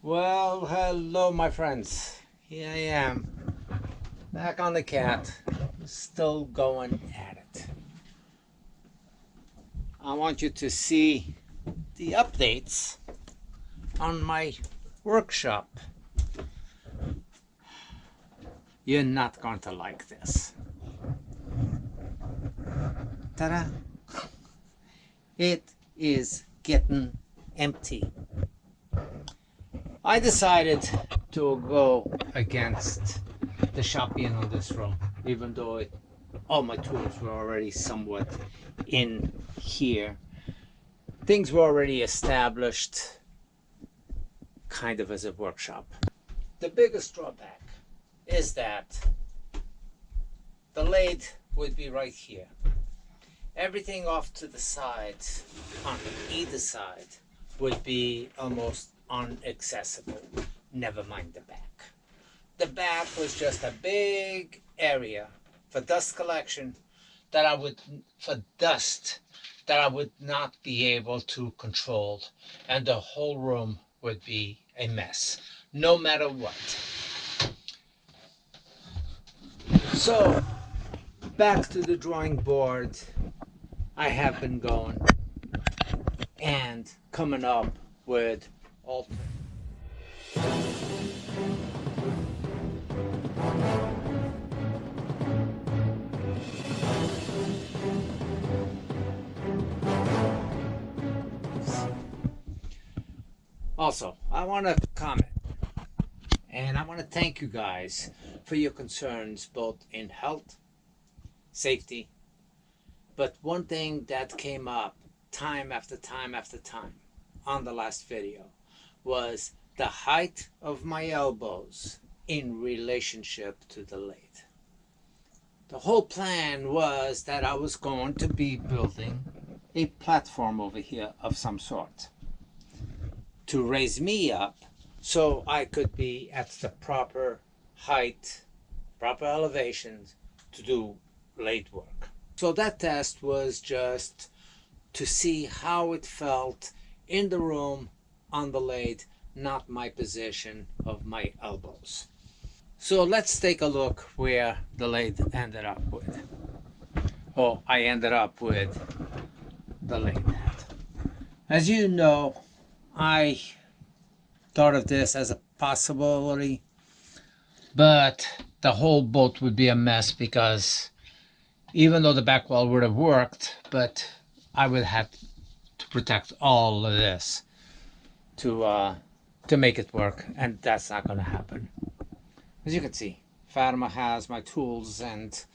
Well, hello my friends. Here I am, back on the cat, still going at it. I want you to see the updates on my workshop. You're not going to like this. Ta-da! It is getting empty. I decided to go against the shop being on this room, even though all my tools were already somewhat in here. Things were already established, kind of as a workshop. The biggest drawback is that the lathe would be right here. Everything off to the side, on either side, would be almost inaccessible, never mind the back. The back was just a big area for dust collection that I would not be able to control, and the whole room would be a mess, no matter what. So, back to the drawing board, I have been going and coming up with alter. Also, I want to comment and I want to thank you guys for your concerns both in health, safety, but one thing that came up time after time after time on the last video was the height of my elbows in relationship to the lathe. The whole plan was that I was going to be building a platform over here of some sort to raise me up so I could be at the proper height, proper elevations to do lathe work. So that test was just to see how it felt in the room on the lathe, not my position of my elbows. So let's take a look where the lathe ended up with. Oh, I ended up with the lathe. As you know, I thought of this as a possibility, but the whole boat would be a mess because even though the back wall would have worked, but I would have to protect all of this to make it work, and that's not going to happen. As you can see, Fatima has my tools, and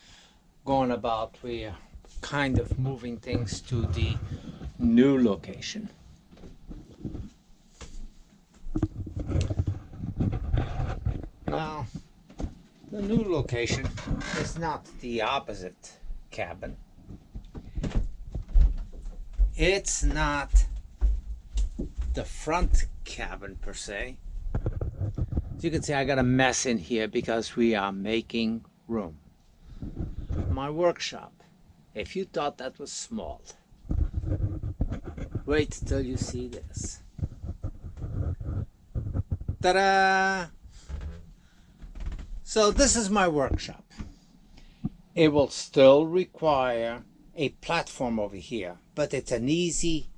going about, we're kind of moving things to the new location. Now, the new location is not the opposite cabin. It's not the front cabin per se. As you can see, I got a mess in here because we are making room. My workshop, if you thought that was small, wait till you see this. Ta-da! So this is my workshop. It will still require a platform over here, but it's an easy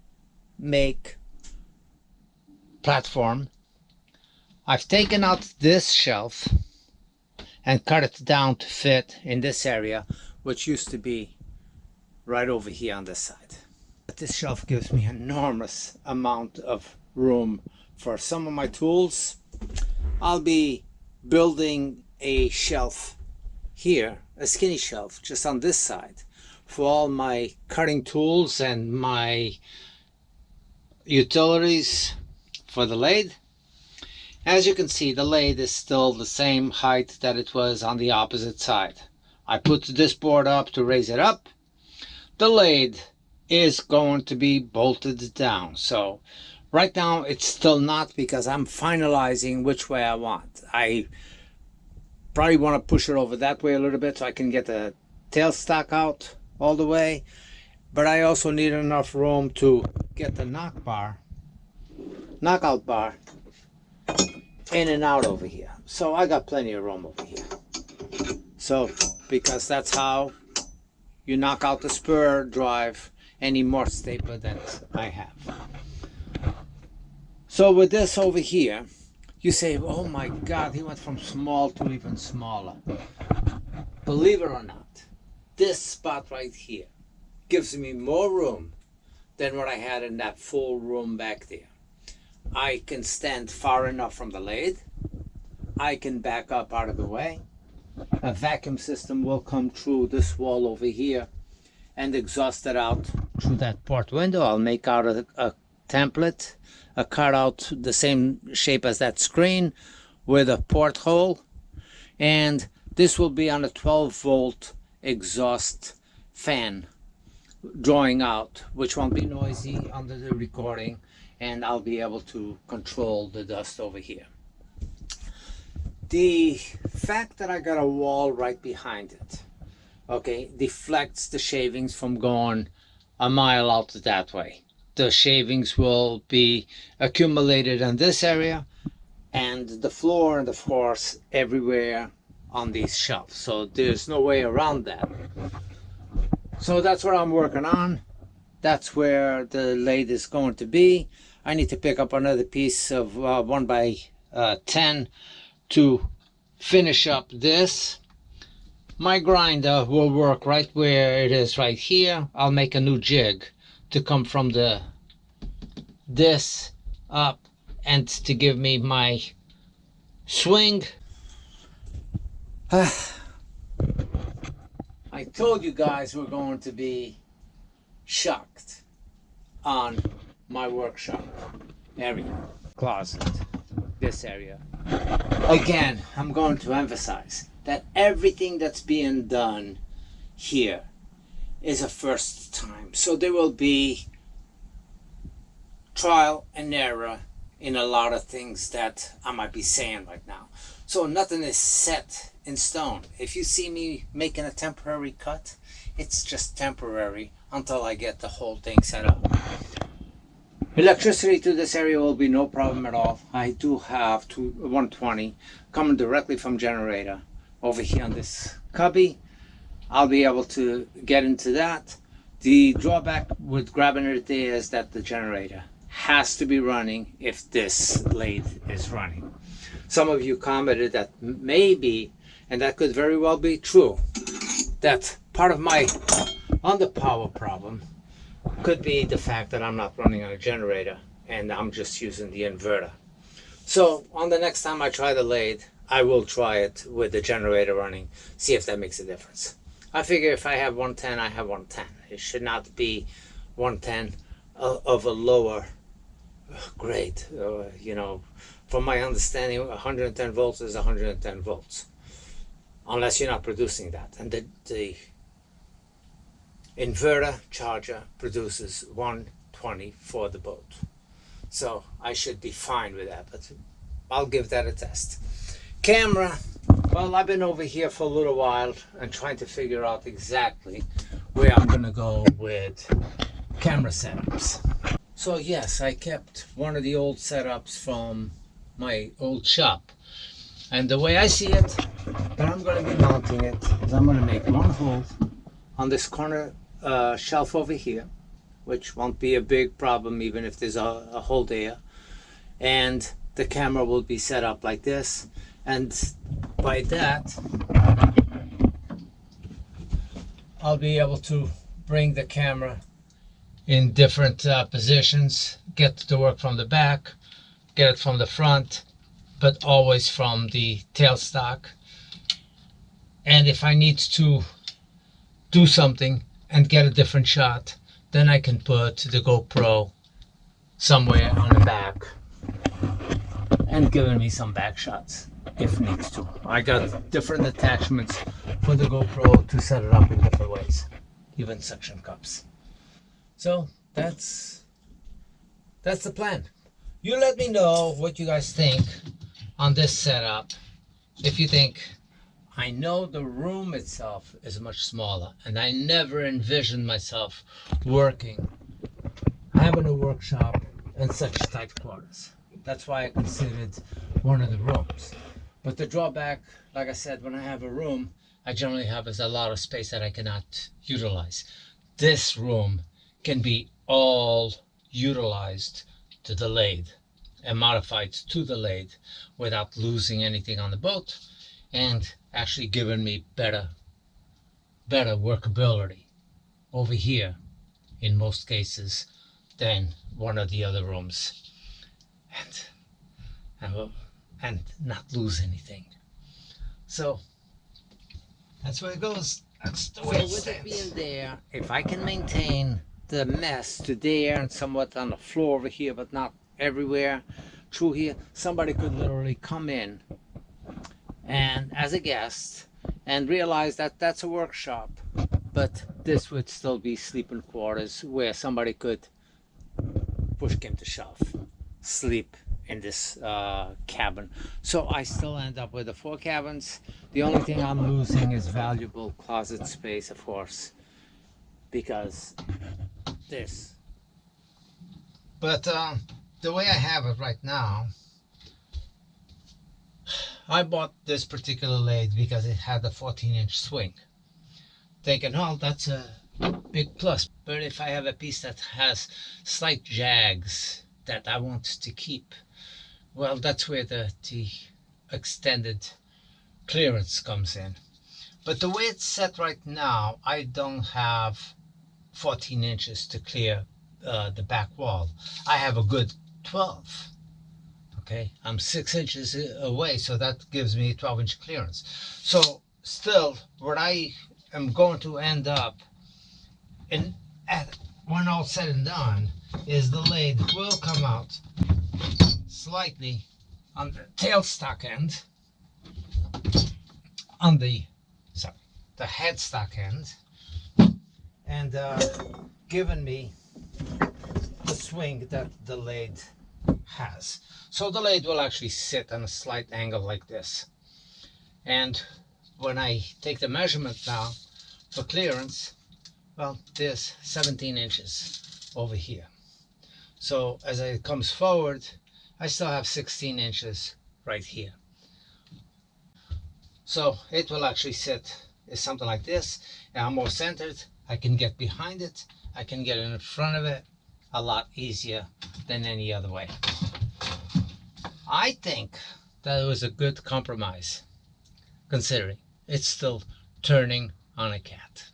make platform. I've taken out this shelf and cut it down to fit in this area, which used to be right over here on this side. But this shelf gives me an enormous amount of room for some of my tools. I'll be building a shelf here, a skinny shelf just on this side for all my cutting tools and my utilities for the lathe. As you can see, the lathe is still the same height that it was on the opposite side. I put this board up to raise it up. The lathe is going to be bolted down. So right now it's still not, because I'm finalizing which way I want. I probably want to push it over that way a little bit so I can get the tailstock out all the way. But I also need enough room to get the knockout bar in and out over here. So I got plenty of room over here. So because that's how you knock out the spur drive any more stapler than I have. So with this over here, you say, oh my God, he went from small to even smaller. Believe it or not, this spot right here gives me more room than what I had in that full room back there. I can stand far enough from the lathe. I can back up out of the way. A vacuum system will come through this wall over here and exhaust it out through that port window. I'll make out a template, a cutout the same shape as that screen with a porthole, and this will be on a 12-volt exhaust fan drawing out, which won't be noisy under the recording, and I'll be able to control the dust over here. The fact that I got a wall right behind it, okay, deflects the shavings from going a mile out that way. The shavings will be accumulated in this area and the floor and of course everywhere on these shelves. So there's no way around that. So that's what I'm working on. That's where the lathe is going to be. I need to pick up another piece of 1x10 to finish up this. My grinder will work right where it is right here. I'll make a new jig to come from this up and to give me my swing. I told you guys we're going to be shocked on my workshop area, closet, this area. Again, I'm going to emphasize that everything that's being done here is a first time. So there will be trial and error in a lot of things that I might be saying right now. So nothing is set in stone. If you see me making a temporary cut, it's just temporary until I get the whole thing set up. Electricity to this area will be no problem at all. I do have 120 coming directly from generator over here on this cubby. I'll be able to get into that. The drawback with grabbing it there is that the generator has to be running if this lathe is running. Some of you commented that maybe, and that could very well be true, that part of my underpower problem could be the fact that I'm not running on a generator and I'm just using the inverter. So on the next time I try the lathe, I will try it with the generator running, see if that makes a difference. I figure if I have 110, I have 110. It should not be 110 of a lower grade. You know, from my understanding, 110 volts is 110 volts, unless you're not producing that. And the inverter charger produces 120 for the boat. So I should be fine with that, but I'll give that a test. Camera, well, I've been over here for a little while and trying to figure out exactly where I'm gonna go with camera setups. So yes, I kept one of the old setups from my old shop, and the way I see it, that I'm going to be mounting it is I'm going to make one hole on this corner shelf over here, which won't be a big problem even if there's a hole there, and the camera will be set up like this, and by that I'll be able to bring the camera in different positions, get to work from the back, get it from the front, but always from the tailstock. And if I need to do something and get a different shot, then I can put the GoPro somewhere on the back and giving me some back shots if needs to. I got different attachments for the GoPro to set it up in different ways, even suction cups. So that's the plan. You let me know what you guys think on this setup. If you think, I know the room itself is much smaller and I never envisioned myself having a workshop in such tight quarters. That's why I considered one of the rooms. But the drawback, like I said, when I have a room, I generally have is a lot of space that I cannot utilize. This room can be all utilized to the lathe and modified to the lathe without losing anything on the boat, and actually giving me better workability over here in most cases than one of the other rooms, and not lose anything. So that's where it goes. That's the way it stands. With it being there, if I can maintain the mess to there and somewhat on the floor over here, but not everywhere through here, somebody could literally come in and as a guest and realize that that's a workshop, but this would still be sleeping quarters where somebody could, push came to shove, sleep in this cabin. So I still end up with the 4 cabins. The only thing I'm losing is valuable closet space, of course, because this. But the way I have it right now, I bought this particular lathe because it had a 14-inch swing. Thinking, oh, that's a big plus. But if I have a piece that has slight jags that I want to keep, well, that's where the extended clearance comes in. But the way it's set right now, I don't have 14 inches to clear the back wall. I have a good 12. Okay, I'm 6 inches away, so that gives me 12-inch clearance. So still, what I am going to end up in when all said and done is the lathe will come out slightly on the tailstock end, on the headstock end, and given me the swing that the lathe has. So the lathe will actually sit on a slight angle like this. And when I take the measurement now for clearance, well, there's 17 inches over here. So as it comes forward, I still have 16 inches right here. So it will actually sit is something like this, and I'm more centered. I can get behind it, I can get in front of it a lot easier than any other way. I think that it was a good compromise, considering it's still turning on a cat.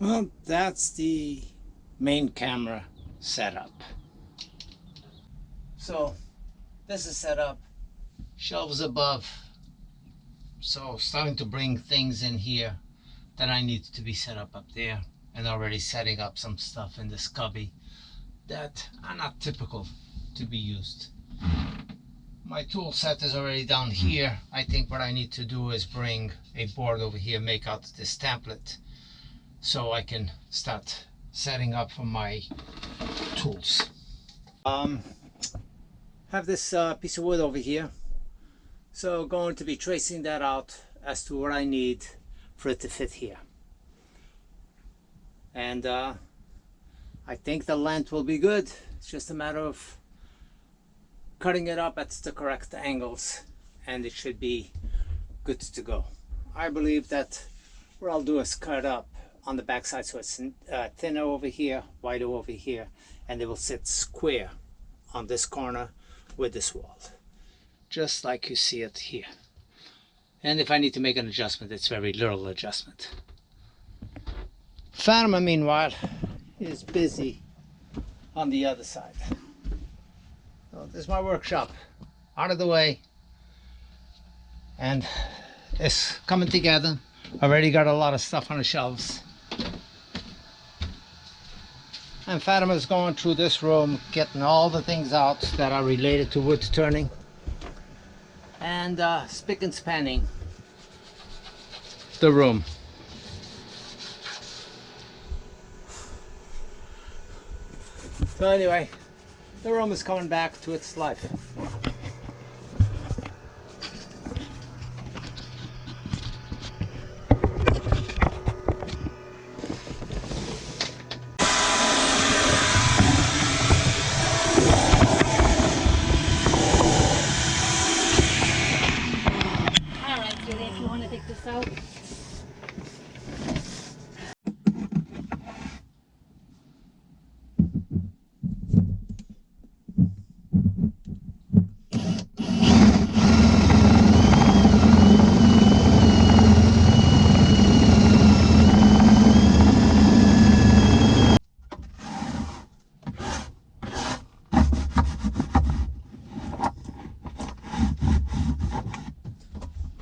Well, that's the main camera setup. So this is set up, shelves above. So starting to bring things in here that I need to be set up there. and already setting up some stuff in this cubby that are not typical to be used. My tool set is already down here. I think what I need to do is bring a board over here, make out this template, so I can start setting up for my tools. Have this piece of wood over here, so going to be tracing that out as to what I need for it to fit here. And I think the length will be good. It's just a matter of cutting it up at the correct angles, and it should be good to go. I believe that what I'll do is cut up on the back side so it's thinner over here, wider over here, and it will sit square on this corner with this wall, just like you see it here. And if I need to make an adjustment, it's very little adjustment. Fatima, meanwhile, is busy on the other side. So this is my workshop, out of the way, and it's coming together. Already got a lot of stuff on the shelves. And Fatima's going through this room, getting all the things out that are related to wood turning, and spick and spanning the room. So anyway, the room is coming back to its life. Alright, Julie, if you want to take this out.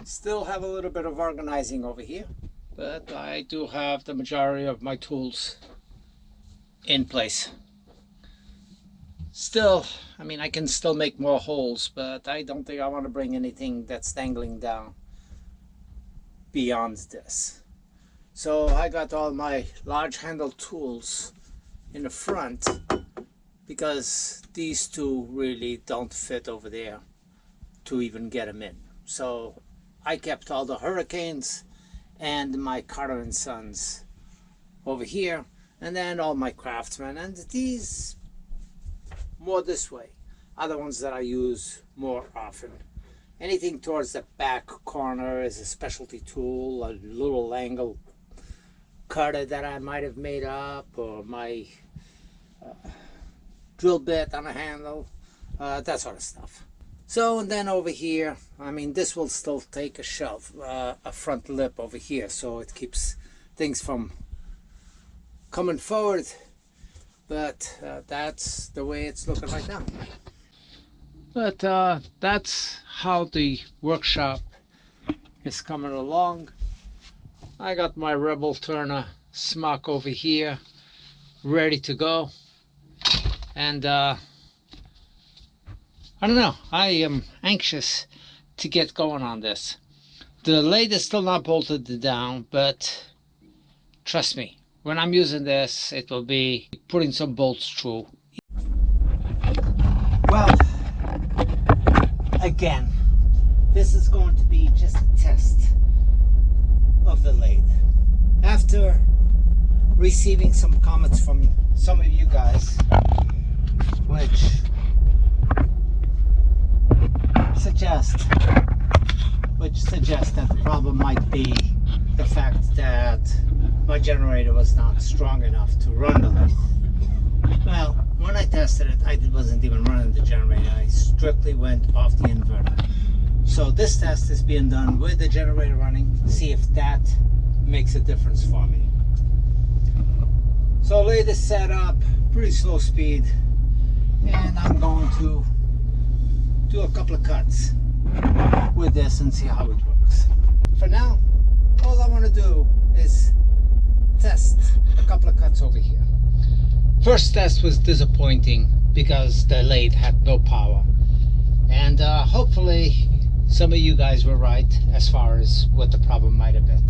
Still have a little bit of organizing over here, but I do have the majority of my tools in place. Still, I mean, I can still make more holes, but I don't think I want to bring anything that's dangling down beyond this. So I got all my large handle tools in the front because these two really don't fit over there to even get them in. So I kept all the Hurricanes and my Carter & Sons over here, and then all my Craftsman, and these more this way are the ones that I use more often. Anything towards the back corner is a specialty tool, a little angle cutter that I might have made up, or my drill bit on a handle, that sort of stuff. So, and then over here, I mean, this will still take a shelf, a front lip over here, so it keeps things from coming forward, but that's the way it's looking right now. But that's how the workshop is coming along. I got my Rebel Turner smock over here, ready to go, and I don't know, I am anxious to get going on this. The lathe is still not bolted down, but trust me, when I'm using this, it will be putting some bolts through. Well, again, this is going to be just a test of the lathe. After receiving some comments from some of you guys, which suggest that the problem might be the fact that my generator was not strong enough to run the lathe. Well, when I tested it, I wasn't even running the generator. I strictly went off the inverter. So this test is being done with the generator running, see if that makes a difference for me. So lathe is set up, pretty slow speed, and I'm going to do a couple of cuts with this and see how it works. For now, all I want to do is test a couple of cuts over here. First test was disappointing because the lathe had no power. And hopefully some of you guys were right as far as what the problem might have been.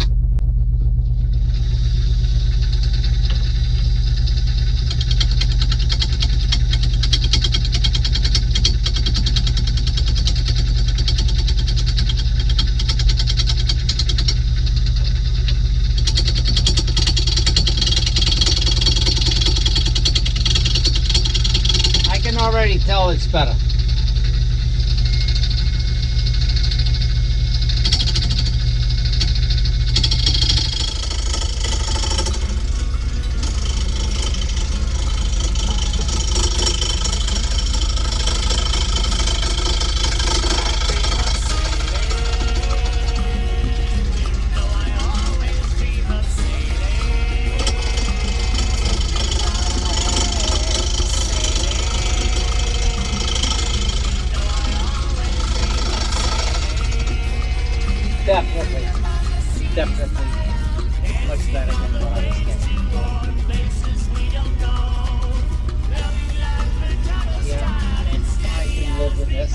I can already tell it's better. Definitely much better than what I was getting. Yeah, I can live with this.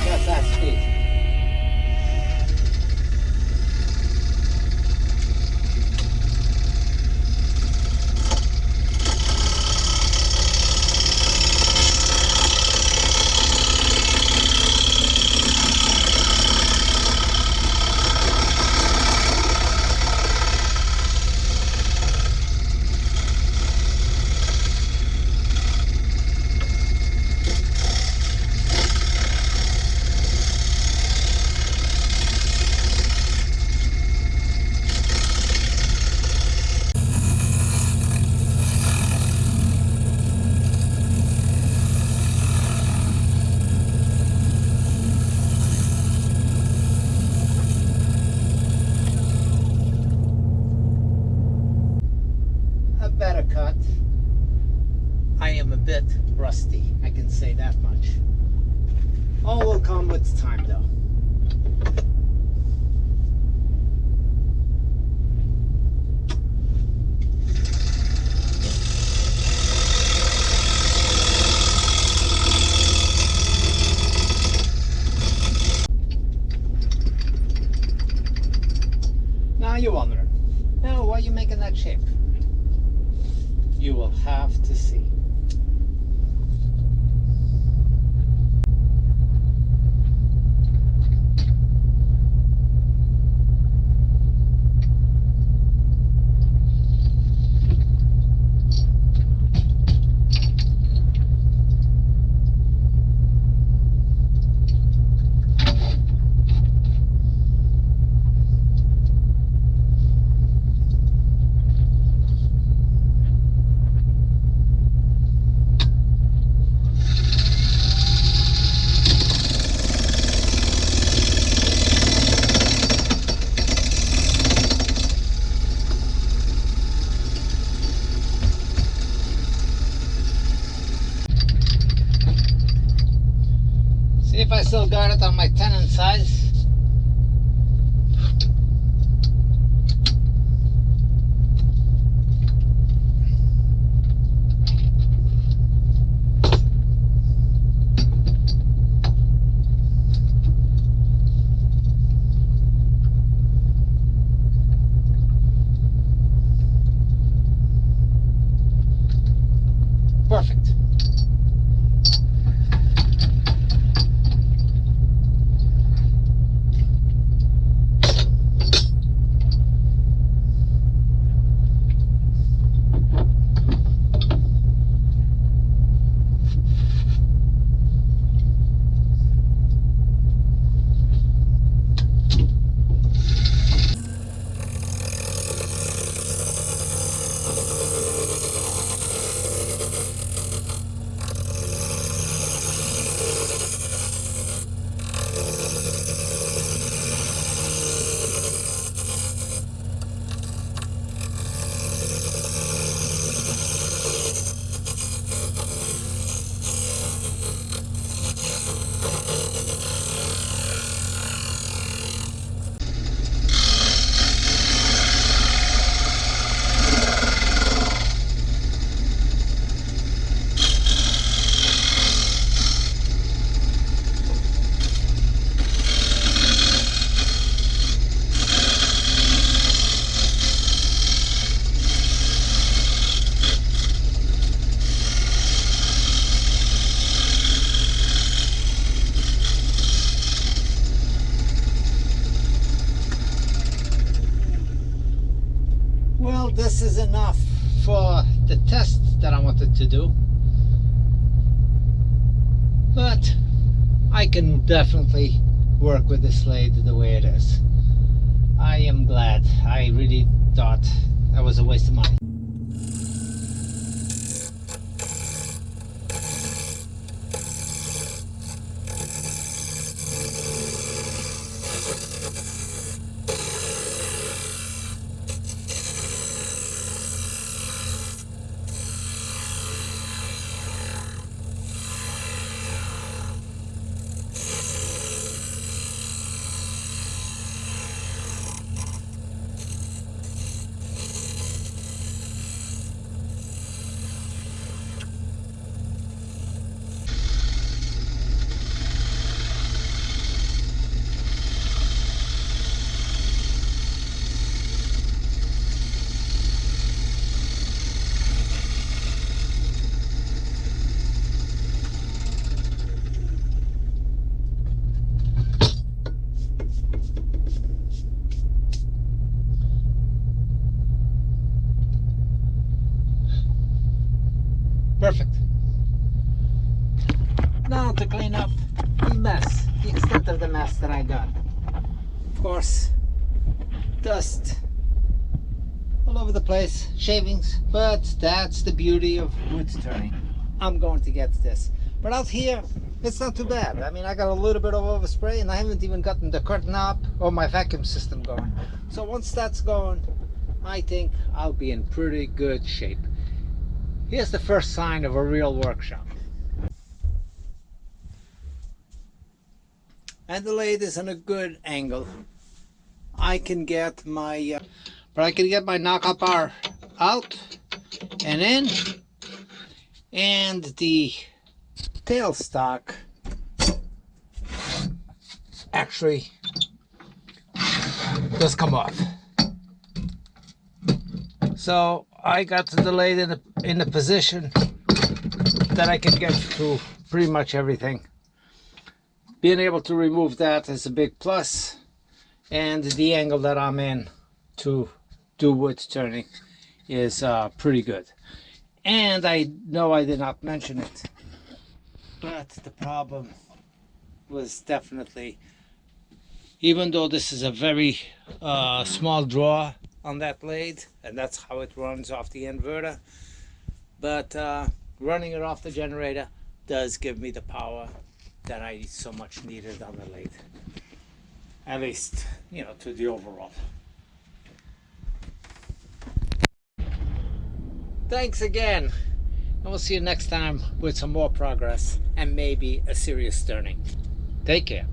That's that speed. Better cut. I am a bit rusty, I can say that much. All will come with time though. Now you wonder, now why are you making that shape? You will have to see. See if I still got it on my 10 size. Perfect. this is enough for the test that I wanted to do, but I can definitely work with this lathe the way it is. I am glad. I really thought that was a waste of money. Perfect. Now to clean up the mess, the extent of the mess that I got. Of course, dust all over the place, shavings, but that's the beauty of wood turning. I'm going to get this. But out here, it's not too bad. I mean, I got a little bit of overspray and I haven't even gotten the curtain up or my vacuum system going. So once that's going, I think I'll be in pretty good shape. Here's the first sign of a real workshop. And the lathe is in a good angle. I can get my knockout bar out and in, and the tailstock actually does come off. So I got the lathe in the position that I can get to pretty much everything. Being able to remove that is a big plus, and the angle that I'm in to do wood turning is pretty good. And I know I did not mention it, but the problem was definitely, even though this is a very small draw on that lathe, and that's how it runs off the inverter, but running it off the generator does give me the power that I so much needed on the lathe, at least, you know, to the overall. Thanks again, and we'll see you next time with some more progress and maybe a serious turning. Take care.